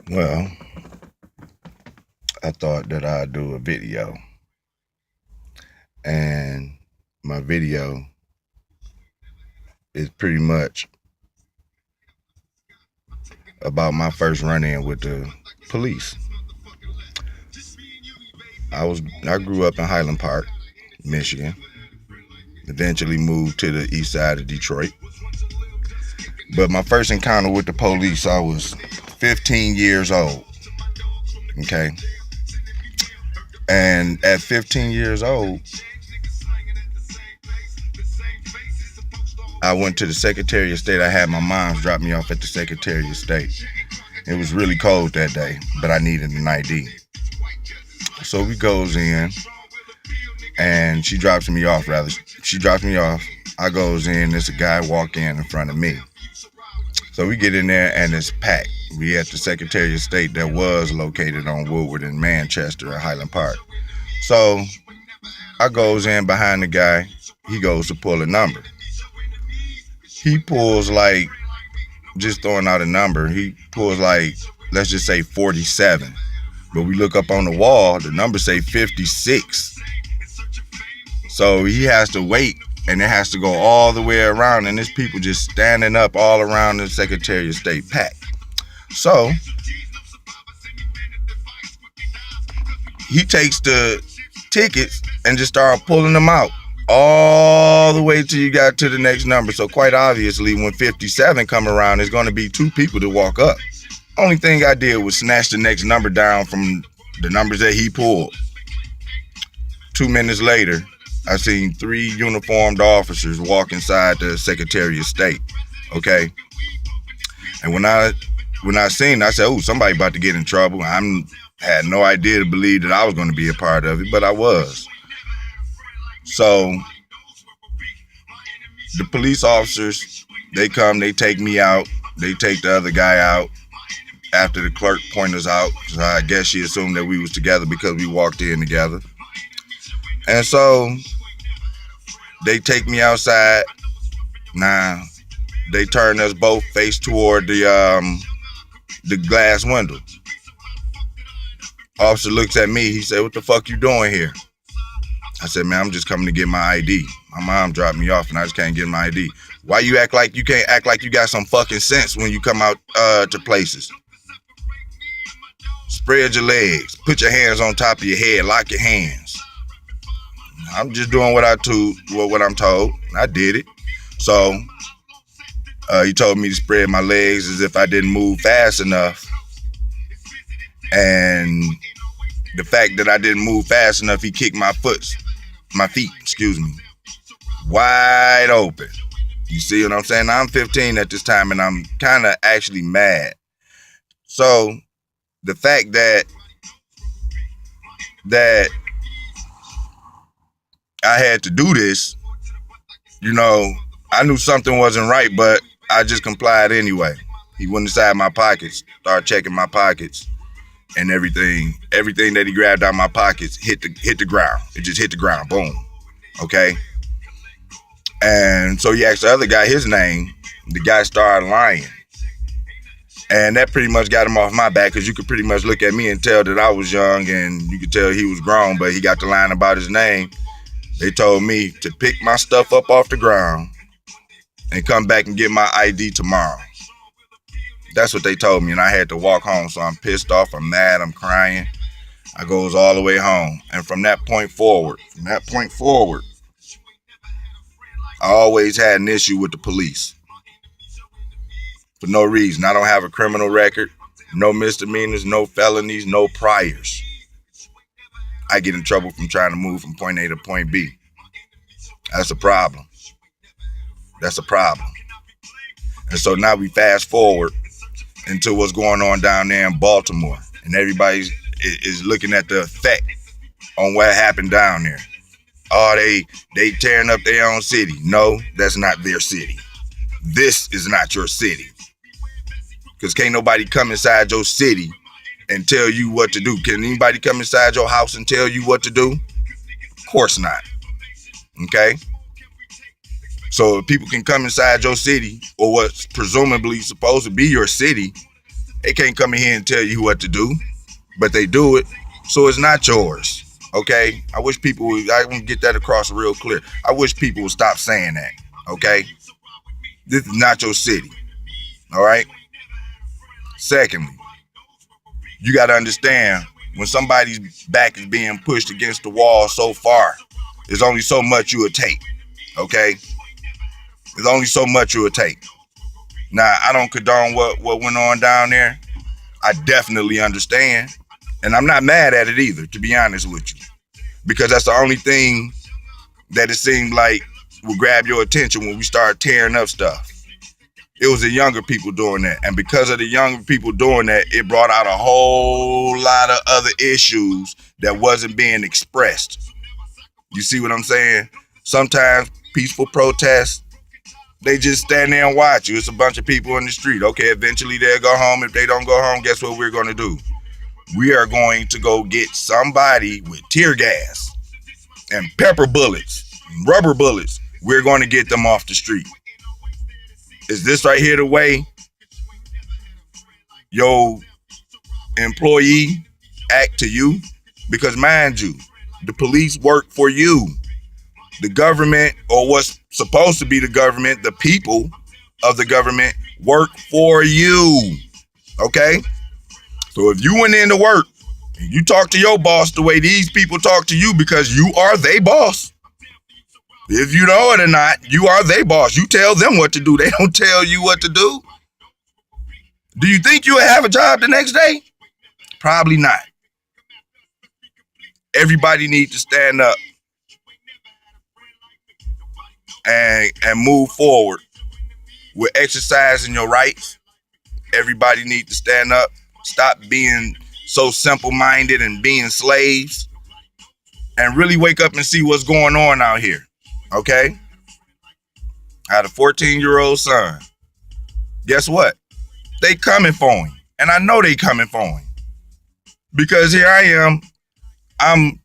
Well, I thought that I'd do a video, and my video is pretty much about my first run-in with the police. I grew up in Highland Park, Michigan. Eventually moved to the east side of Detroit. But my first encounter with the police, I was 15 years old. Okay. And at 15 years old, I went to the Secretary of State. I had my mom drop me off at the Secretary of State. It was really cold that day, but I needed an ID. So we goes in, and she drops me off. She drops me off. I goes in. There's a guy walk in front of me. So we get in there, and it's packed. We at the Secretary of State that was located on Woodward in Manchester at Highland Park. So I goes in behind the guy. He goes to pull a number. He pulls like, just throwing out a number, he pulls like, let's just say 47. But we look up on the wall, the number say 56. So he has to wait, and it has to go all the way around, and there's people just standing up all around the Secretary of State pack. So he takes the tickets and just start pulling them out all the way till you got to the next number. So quite obviously, when 57 come around, there's going to be two people to walk up. Only thing I did was snatch the next number down from the numbers that he pulled. 2 minutes later, I seen 3 uniformed officers walk inside the Secretary of State. Okay, and when I seen it, I said, "Oh, somebody about to get in trouble." Had no idea to believe that I was going to be a part of it, but I was. So the police officers, they come, they take me out, they take the other guy out after the clerk pointed us out. So I guess she assumed that we was together because we walked in together. And so they take me outside. Now they turn us both face toward the glass window. Officer looks at me. He said, "What the fuck you doing here?" I said, "Man, I'm just coming to get my ID. My mom dropped me off and I just can't get my ID." "Why you act like you can't act like you got some fucking sense when you come out to places? Spread your legs. Put your hands on top of your head. Lock your hands." I'm just doing what I'm told. I did it. So he told me to spread my legs as if I didn't move fast enough. And the fact that I didn't move fast enough, he kicked my feet, wide open. You see what I'm saying? I'm 15 at this time, and I'm kind of actually mad. So the fact that I had to do this, I knew something wasn't right, but I just complied anyway. He went inside my pockets, started checking my pockets, and everything that he grabbed out of my pockets hit the ground. It just hit the ground, boom. Okay. And so he asked the other guy his name. The guy started lying. And that pretty much got him off my back, because you could pretty much look at me and tell that I was young, and you could tell he was grown, but he got to lying about his name. They told me to pick my stuff up off the ground and come back and get my ID tomorrow. That's what they told me, and I had to walk home. So I'm pissed off, I'm mad, I'm crying. I goes all the way home. And from that point forward, I always had an issue with the police. For no reason. I don't have a criminal record, no misdemeanors, no felonies, no priors. I get in trouble from trying to move from point A to point B. That's a problem. And so now we fast forward into what's going on down there in Baltimore. And everybody is looking at the effect on what happened down there. Oh, they tearing up their own city. No, that's not their city. This is not your city. Because can't nobody come inside your city and tell you what to do. Can anybody come inside your house and tell you what to do? Of course not. Okay? So if people can come inside your city, or what's presumably supposed to be your city, They can't come in here and tell you what to do, but they do it. So it's not yours. Okay? I wish people would, I want to get that across real clear. I wish people would stop saying that. Okay? This is not your city. All right? Secondly, you got to understand when somebody's back is being pushed against the wall so far, there's only so much you would take. Okay? There's only so much you would take. Now, I don't condone what went on down there. I definitely understand. And I'm not mad at it either, to be honest with you. Because that's the only thing that it seemed like will grab your attention when we start tearing up stuff. It was the younger people doing that. And because of the younger people doing that, it brought out a whole lot of other issues that wasn't being expressed. You see what I'm saying? Sometimes peaceful protests, they just stand there and watch you. It's a bunch of people in the street. Okay, eventually they'll go home. If they don't go home, guess what we're going to do? We are going to go get somebody with tear gas and pepper bullets, and rubber bullets. We're going to get them off the street. Is this right here the way your employee act to you? Because mind you, the police work for you. The government, or what's supposed to be the government, the people of the government work for you. Okay? So if you went into work and you talk to your boss the way these people talk to you because you are their boss, if you know it or not, you are their boss. You tell them what to do. They don't tell you what to do. Do you think you'll have a job the next day? Probably not. Everybody needs to stand up and move forward with exercising your rights. Everybody needs to stand up. Stop being so simple-minded and being slaves, and really wake up and see what's going on out here. Okay? I had a 14-year-old son. Guess what? They coming for him. And I know they coming for him. Because here I am. I'm